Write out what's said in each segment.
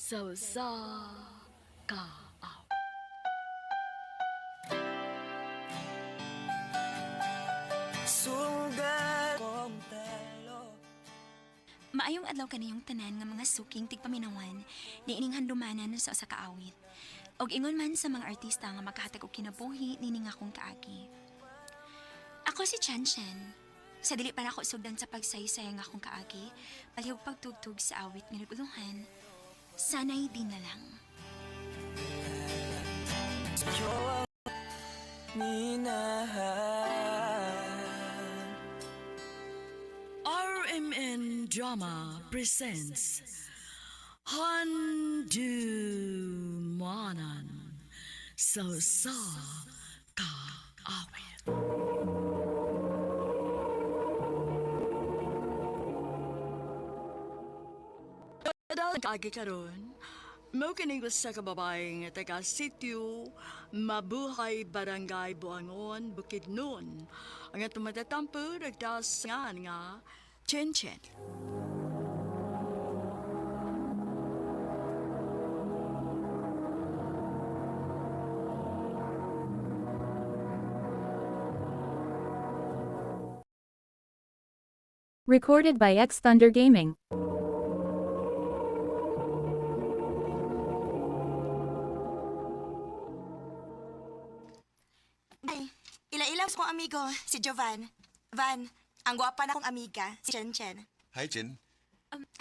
sa ka. Sugat kong talo. Maayong adlaw kaniyong tanan nga mga suking tigpaminawan ni ining handumanan sa usa ka awit. Og ingon man sa mga artista nga makahatag og kinabuhi nining akong kaagi. Ako si Chan Chen. Sa dili pa nako sugdan sa pagsaysay nga akong kaagi, palihog pagtugtog sa awit nga naguluhan. Sana'y di na lang. Yo minahan. RMN Drama presents Handumanan sa ka awit. Agi karon, mo kining sa kababae nga taga sitio Mabuhay Barangay Buangon, Bukidnon. Ang atong matatampo nagdasangan nga Chen Chen. Recorded by X Thunder Gaming. Ay, ila-ilaw kong amigo, si Jovan. Van, ang gwapa na kong amiga, si Chen Chen. Hi, Jen.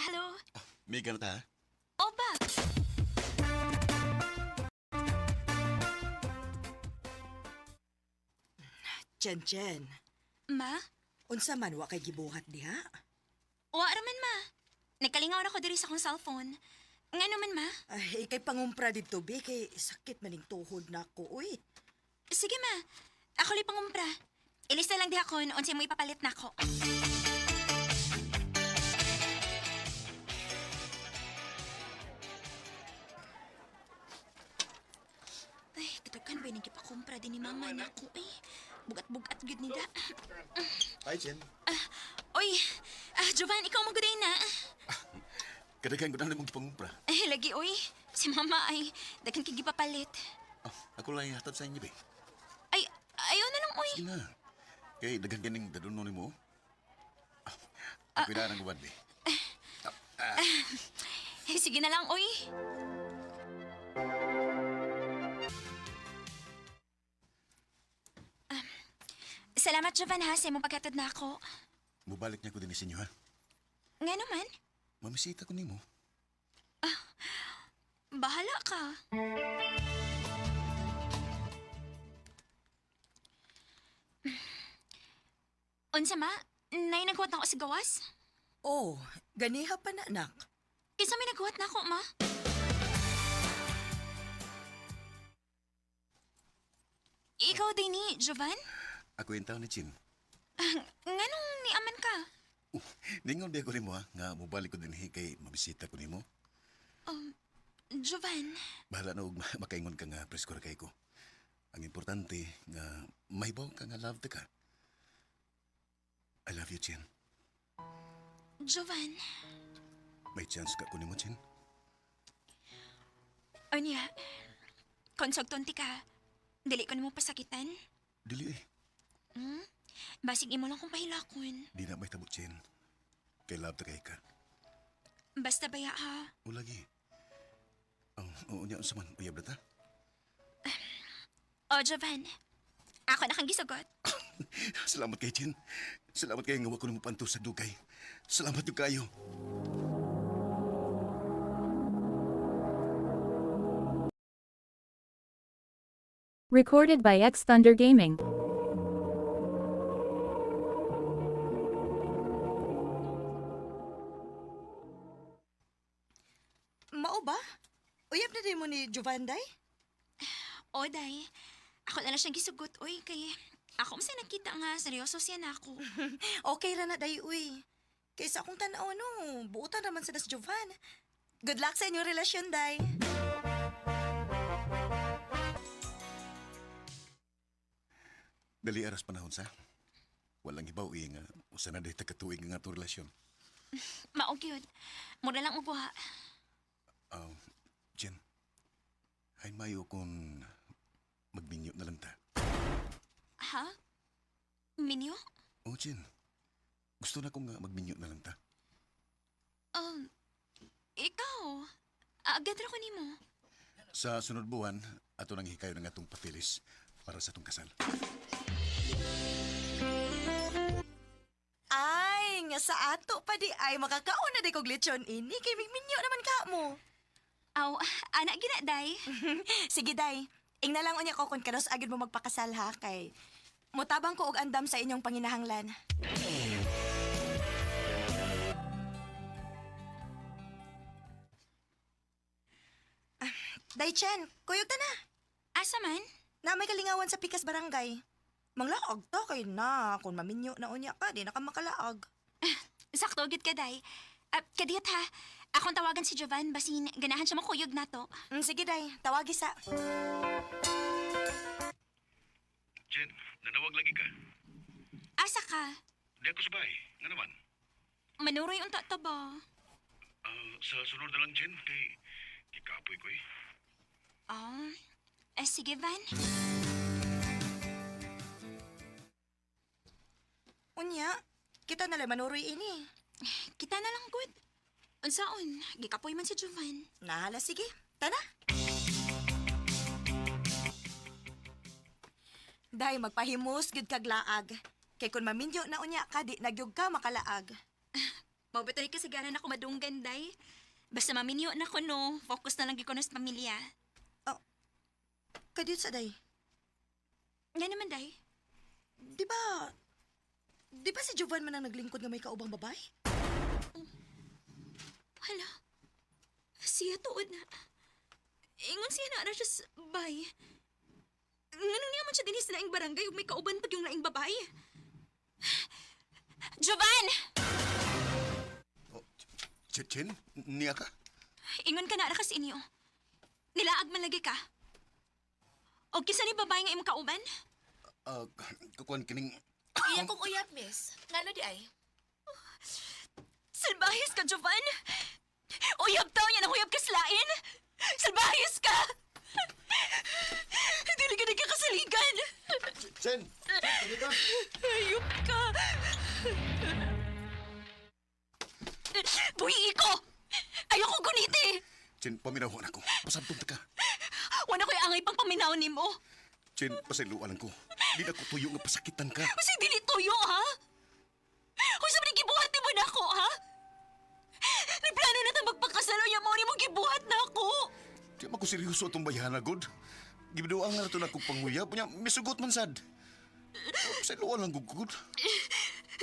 Hello? May ganot ha? Opa! Chen Chen, Ma? unsa man wa kay gibuhat diha? Wa raman ma. Nagkalingaw na ko diri sa akong cellphone. Nga naman ma? Ay, kay pangumpra dito be kay sakit maning tuhod nako uy. Sige ma. Ako li pangumpra. Ilista lang diha kon unsay mo ipapalit nako. Ay, katagan ba nagipakumpra din ni mama nako eh. Bugat-bugat gud nila. Hi, Jen. Oy, Jovan, ikaw maguday na. Kadaghan ko na mong gipangumpra. Lagi oy. Si mama ay daghan kay gipapalit. Ako lang hatod sa inyo, be. Ay, ayaw na lang oy. Sige na. Kay daghan ganing daduno ni mo. Ako na nang gubad, be. Sige na lang oy. Salamat, Jovan, ha, sa imong pagkatod na ako. Mubalik niya ko din sa inyo, ha? Nga naman, Mamisita ko nimo. bahala ka. Unsa ma? Nay naghuwat na ako sa gawas? Oh, ganiha pa na anak. Kinsa may naghuwat na ako, ma? Ikaw din ni, Jovan? Ako yung tao ni Jen. Nganong niaman ka? Ningon ba ko nimo, ha? Nga mubalik ko din kay mamisita ko nimo. Jovan, Bahala na og makaingon ka nga presko ra kay ko. Ang importante nga mahibaw ka nga love ka. I love you, Jen. Jovan. May chance ka ko nimo, Jen. O niya, konsogton ti ka. Dili ko nimo pasakitan. Dili eh. Basig imo lang kong pahilakon. Di na may tabot, Jen. Kay love kay ka. Basta baya ha. O lagi. Oo niya, unsa man, uyab na ta? O Jovan, ako na kang gisugot. Salamat kay Jen. Salamat kay nga wa ko nimo panto sa dugay. Salamat yung kayo. Recorded by X Thunder Gaming. Mao ba? Uyab na din mo ni Jovan day? O day, ako na lang siyang gisugot. Oy, kay ako mas nakita nga seryoso siya na ako. Okay ra na day uy. Kaysa akong tanaw no, buutan naman sa Jovan. Good luck sa inyong relasyon day. Dali aras panahon sa. Walang ibaw nga usa na day takatuig nga ato relasyon. Maog yun. Mura lang ubuha. Jen, ay mayo kung magminyo na lang ta. Ha? Minyo? O Jen, gusto na ko nga magminyo na lang ta. Ikaw? Agad ra ko nimo. Sa sunod buwan, ato nang hikayo ng atong papilis para sa atong kasal. Ay, nga sa ato pa di ay makakauna di kog lechon ini kay migminyo naman ka mo. Aw, anak gina, day. Sige day, ingna lang unya ko kung kanos agad mo magpakasal ha kay mutabang ko og andam sa inyong panginahanglan. Day Chen, kuyog ta na. Asa man? Na may kalingawan sa Pikas Barangay. Manglaag ta kay na. Kung maminyo na unya ka, di na ka makalaag. Sakto, gid ka, day. Kadiyot ha. Akong tawagan si Jovan, basin ganahan siya makuyog na to. Sige, day. Tawagi sa... Jen, nanawag lagi ka. Asa ka? Di ako sabay. Nga naman. Manuroy unta ta ba? Sa sunod na lang, Jen, kay kikapoy ko eh. Sige, Van. Unya, kita na lang manuroy ini. Kita na lang, good. Unsaon, gikapoy man si Jovan. Nahala, sige. Tana. Day, magpahimus gid kag laag. Kay kung maminyo na unya ka, di nagyog ka makalaag. Mabatoy ka sigara na ako madunggan, day. Basta maminyo na ko, no. Focus na lang giko na sa pamilya. Kadiyot sa day. Nga naman, day. Di ba si Jovan man ang naglingkod nga may kaubang babae? Hala. Siya tuod na. Ingon siya na siya sa bay. Nganong niya man siya dinis na laing barangay ug may kauban pag yung laing babae. Jovan! Oh, Jen, niya ka? Ingon ka na ra kasi inyo. Nilaag man lagi ka. O kisa ni babae nga imong kauban? Kukuhan kining... Iya kong uyab, miss. Ngano di ay? Salbahis ka, Jovan! Uyab tao yan ang uyab ka slain! Salbahis ka! Dili ka nagkakasaligan! Jen! Jen, Ayop ka! Buhi ko! Ayoko guniti! Jen, paminawan ako. Pasabtong ka. Wala ko'y angay pang paminaw ni mo. Jen, pasailuan ko. Di na ko tuyo nga pasakitan ka. Kasi dili tuyo, ha? Kung sa gibuhat ni mo na ako, ha? Nagplano na itong magpakasalo niya mo ni mo gibuhat na ako. Di ako seryoso itong bayana, God. Gibidoang nga ito na kong panguyab. Misugot man sad. Pasailuan lang, God.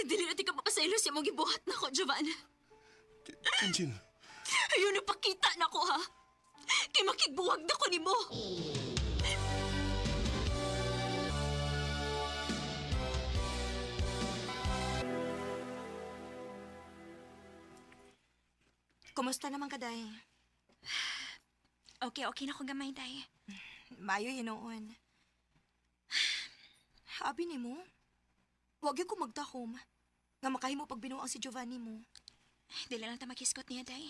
Dili natin ka mapasaylo siya mo gibuhat na ako, Jovan. Jen. Ayun, napakita na ko, ha? Kay makigbuwag na ko ni mo. Kumusta naman ka, day? Okay na ko gamay, day. Mayo hinoon. Abi ni mo, wag ko magtakom. Nga makahimo pag binuang si Giovanni mo. Dili lang ta makiskot niya, day.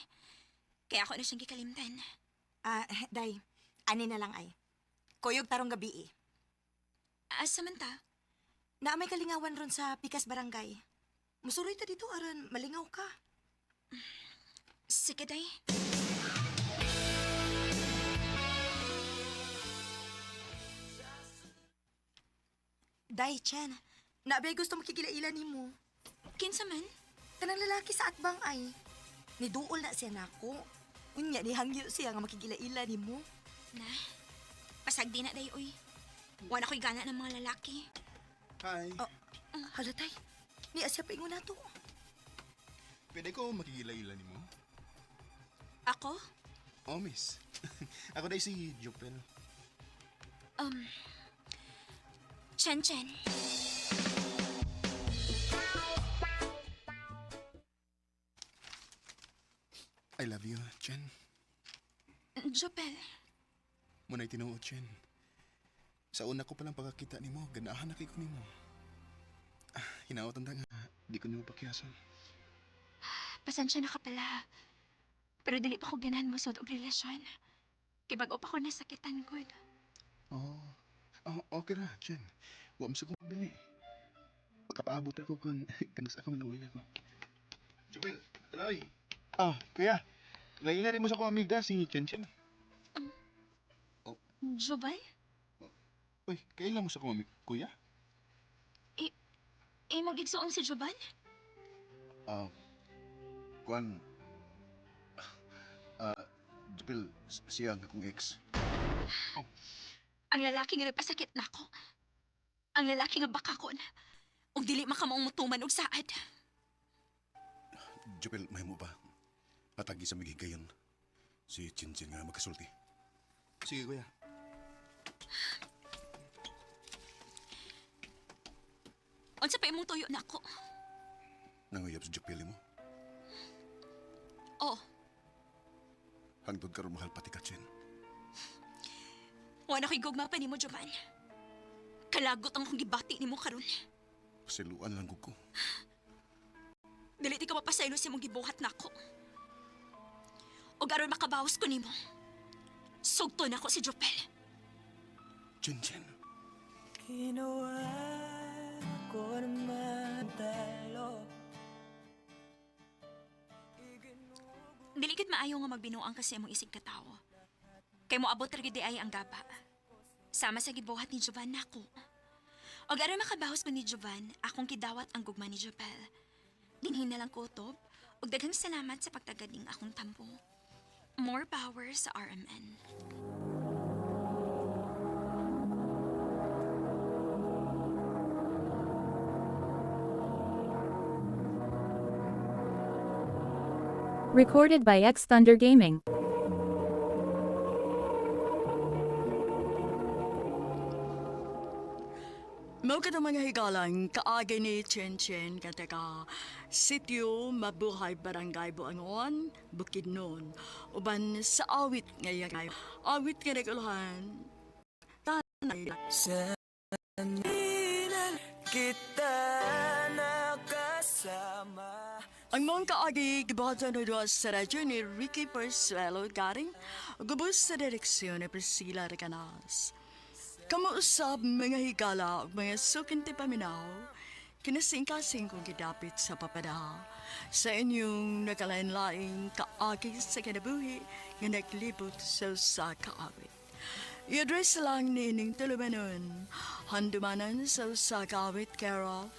Kaya ako na siyang gikalimtan. Day, ani na lang ay. Kuyog tarong gabi eh. Asa man ta? Na may kalingawan ron sa Pikas Barangay. Musuroy ta dito aron malingaw ka. Sige, day. Day, Chen, nabay gusto makikilailan ni mo. Kinsa man? Kanang lalaki sa atbang ay. Niduol na siya nako. Unya, nihangyo siya nga makikilailan ni mo. Na, pasagdi na, day, uy. Wala ko'y gana ng mga lalaki. Hi. Halatay, ni Asya pa ingon na to. Pwede ko makikilala ni mo? Ako? Oh, miss. Ako dahil si Jopel. Chen. I love you, Chen. Jopel. Muna'y tinuod, Chen. Sa una ko palang pagkakita ni mo, ganahan na kay ko ni mo. Hinaot ang nga, di ko ni mo pakyason. Pasensya na ka pala. Pero dili pa ko ganahan mo sud og relasyon. Kay bago pa ko nasakitan ko. Oh. Okay ra, Jen. Wa mo sa kong bili. Pagkapaabot ako kung kanas ako minuwi ako. Jubel, alay. Kuya. Laingarin mo sa kong amiga, si Chen Chen. Jovan? Uy, kailan mo sa kong amiga, kuya? Mag-igsoon si Jovan? Kuan, Jubel, siya ang akong ex. Ang lalaki nga nagpasakit na ako. Ang lalaki nga bakakon. Og dili makamaong mutuman og saad. Jubel, may mo ba? Atagi sa migigayon. Si Chinchin nga magkasulti. Sige, kuya. Unsa pa imong tuyo na ako? Nanguyab sa Jupili mo. Oh, Hangtod karon mahal pati ka, Chen. wala ko'y gugma pa ni mo, Jovan. Kalagot ang kong gibati ni mo karon. Pasiluan lang gud ko. Dili ti ka mapasaylo sa imong gibuhat na ako. O aron makabawas ko nimo. Sugto na ako si Jopel. Chinchin. Ginawa ko naman talo. Dili gid maayo nga magbinuang kasi imong isig katawo. Kay mo abot ra gid ay ang gaba. Sama sa gibuhat ni Jovan nako. Og aron makabawas ko ni Jovan, akong kidawat ang gugma ni Jopel. Dinhin na lang ko utob, og daghang salamat sa pagtagad ning akong tampo. More power sa RMN. Recorded by X Thunder Gaming. Mao ka mga higalang kaagay ni Chen Chen kateka sityo Mabuhay Barangay Buangon, Bukidnon. Uban sa awit ngayagay. Awit nga naguluhan. Tanay. Sandilan kita nakasama. Ang mga kaagi gibatan na doon sa radyo ni Ricky Persuelo garing gubos sa direksyon ni Priscilla Recanas. Kamuusap mga higala o mga sukinti paminaw, kinasingkasing kong gidapit sa papada sa inyong nakalain-laing kaagi sa kinabuhi nga naglibot sa kaawit. I-address lang ni Ining Tulumanon, handumanan sa kaawit care of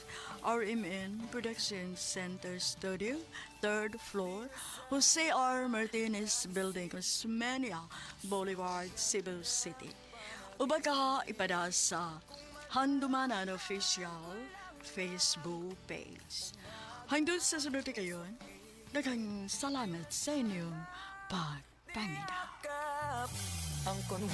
RMN Production Center Studio, 3rd floor, Jose R. Martinez Building, Osmeña Boulevard, Cebu City. Ubaga ipada sa Handumanan Official Facebook page. Hanggang sa sunod na kayon, daghang salamat sa inyong pagpaminaw. Ang konwa